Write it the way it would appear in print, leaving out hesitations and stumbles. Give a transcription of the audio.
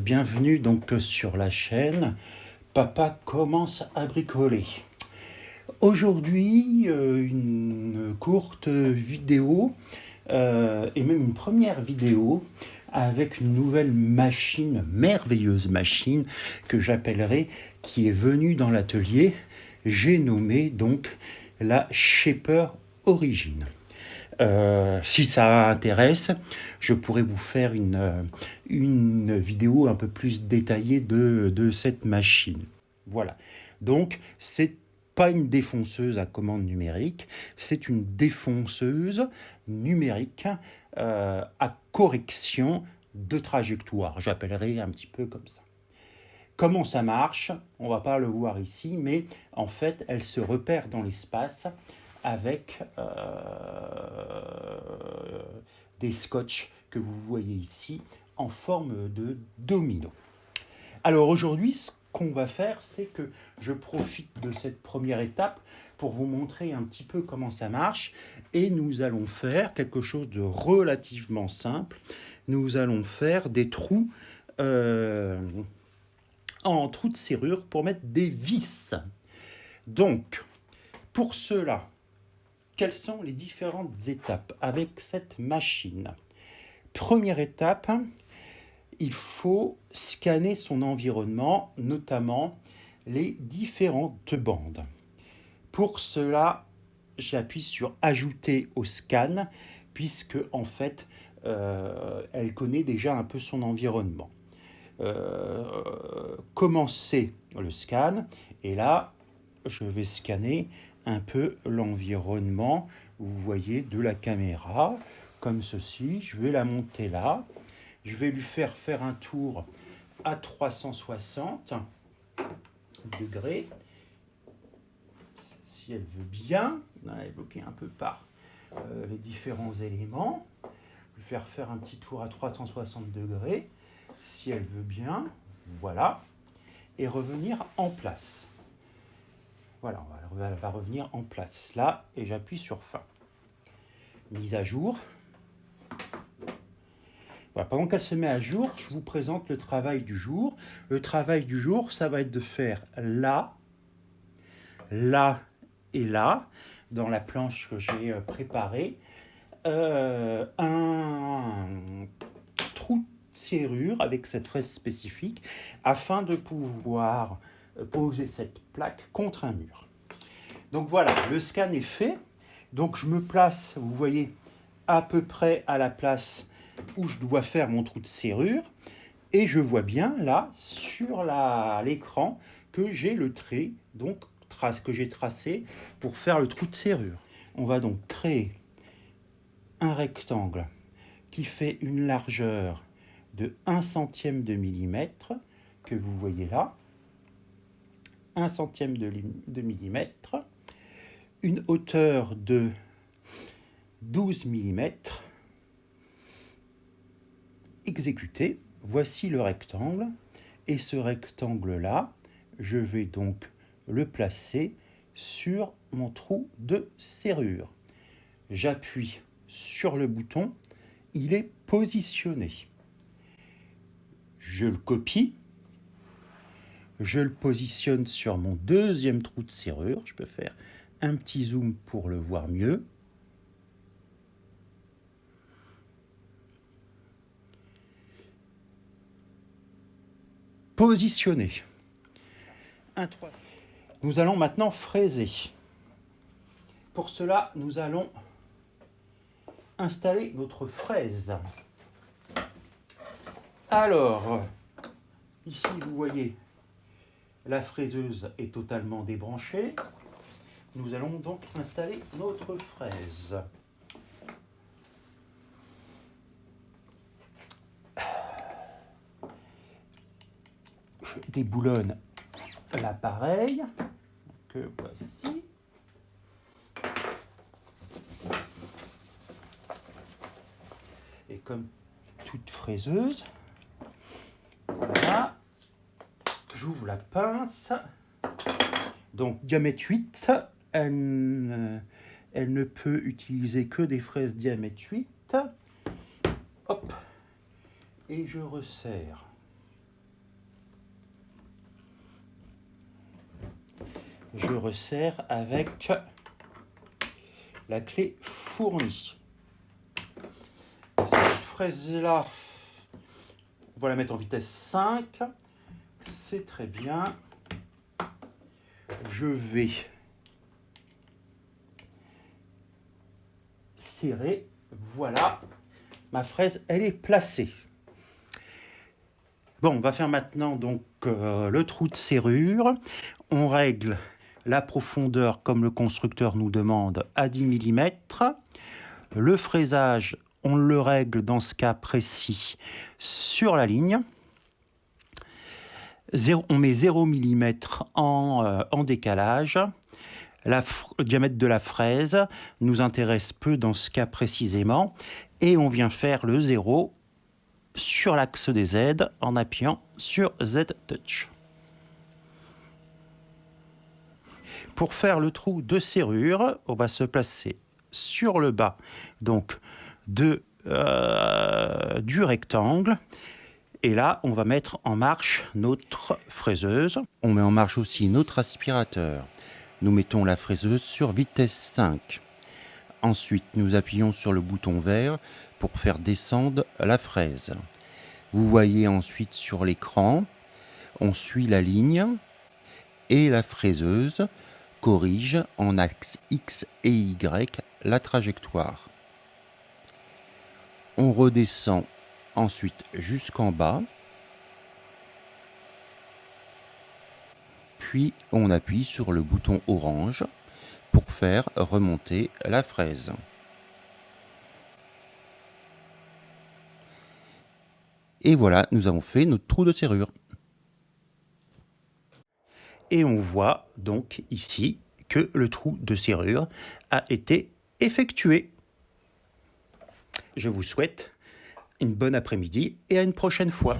Bienvenue donc sur la chaîne Papa commence à bricoler. Aujourd'hui, une courte vidéo et même une première vidéo avec une nouvelle machine, merveilleuse machine que j'appellerai, qui est venue dans l'atelier. J'ai nommé donc la Shaper Origin. Si ça intéresse, je pourrais vous faire une vidéo un peu plus détaillée de cette machine. Voilà. Donc, c'est pas une défonceuse à commande numérique, c'est une défonceuse numérique à correction de trajectoire. J'appellerai un petit peu comme ça. Comment ça marche? On va pas le voir ici, mais en fait, elle se repère dans l'espace avec des scotch que vous voyez ici en forme de domino. Alors aujourd'hui, ce qu'on va faire, c'est que je profite de cette première étape pour vous montrer un petit peu comment ça marche et nous allons faire quelque chose de relativement simple. Nous allons faire des trous en trous de serrure pour mettre des vis. Donc, pour cela, quelles sont les différentes étapes avec cette machine? Première étape, il faut scanner son environnement, notamment les différentes bandes. Pour cela, j'appuie sur ajouter au scan, puisque en fait, elle connaît déjà un peu son environnement. Commencer le scan, et là, je vais scanner un peu l'environnement, vous voyez, de la caméra, comme ceci. Je vais la monter là. Je vais lui faire un tour à 360 degrés, si elle veut bien. Elle est bloquée un peu par les différents éléments. Je vais lui faire un petit tour à 360 degrés, si elle veut bien. Voilà. Et revenir en place. Voilà, elle va revenir en place là, et j'appuie sur fin. Mise à jour. Voilà, pendant qu'elle se met à jour, je vous présente le travail du jour. Le travail du jour, ça va être de faire là, là et là, dans la planche que j'ai préparée, un trou de serrure avec cette fraise spécifique, afin de pouvoir poser cette plaque contre un mur. Donc voilà, le scan est fait. Donc je me place, vous voyez, à peu près à la place où je dois faire mon trou de serrure. Et je vois bien là, sur l'écran, que j'ai le trait donc, que j'ai tracé pour faire le trou de serrure. On va donc créer un rectangle qui fait une largeur de 1 centième de millimètre, que vous voyez là. 1 centième de millimètre. Une hauteur de 12 mm. Exécuté. Voici le rectangle. Et ce rectangle-là, je vais donc le placer sur mon trou de serrure. J'appuie sur le bouton. Il est positionné. Je le copie. Je le positionne sur mon deuxième trou de serrure. Je peux faire un petit zoom pour le voir mieux. Positionner. Nous allons maintenant fraiser. Pour cela, nous allons installer notre fraise. Alors, ici, vous voyez, la fraiseuse est totalement débranchée. Nous allons donc installer notre fraise. Je déboulonne l'appareil que voici. Et comme toute fraiseuse, voilà, j'ouvre la pince. Donc diamètre 8, elle ne peut utiliser que des fraises diamètre 8. Hop, et je resserre je resserre avec la clé fournie. Cette fraise-là, on va la mettre en vitesse 5. C'est très bien. Je vais serrer. Voilà, ma fraise, elle est placée. Bon, on va faire maintenant donc le trou de serrure. On règle la profondeur comme le constructeur nous demande à 10 mm. Le fraisage, on le règle dans ce cas précis sur la ligne. On met 0 mm en décalage. Le diamètre de la fraise nous intéresse peu dans ce cas précisément. Et on vient faire le 0 sur l'axe des Z en appuyant sur Z-Touch. Pour faire le trou de serrure, on va se placer sur le bas donc du rectangle. Et là, on va mettre en marche notre fraiseuse. On met en marche aussi notre aspirateur. Nous mettons la fraiseuse sur vitesse 5. Ensuite, nous appuyons sur le bouton vert pour faire descendre la fraise. Vous voyez ensuite sur l'écran, on suit la ligne et la fraiseuse corrige en axe X et Y la trajectoire. On redescend ensuite jusqu'en bas, puis on appuie sur le bouton orange pour faire remonter la fraise. Et voilà, nous avons fait notre trou de serrure. Et on voit donc ici que le trou de serrure a été effectué. Je vous souhaite une bonne après-midi et à une prochaine fois.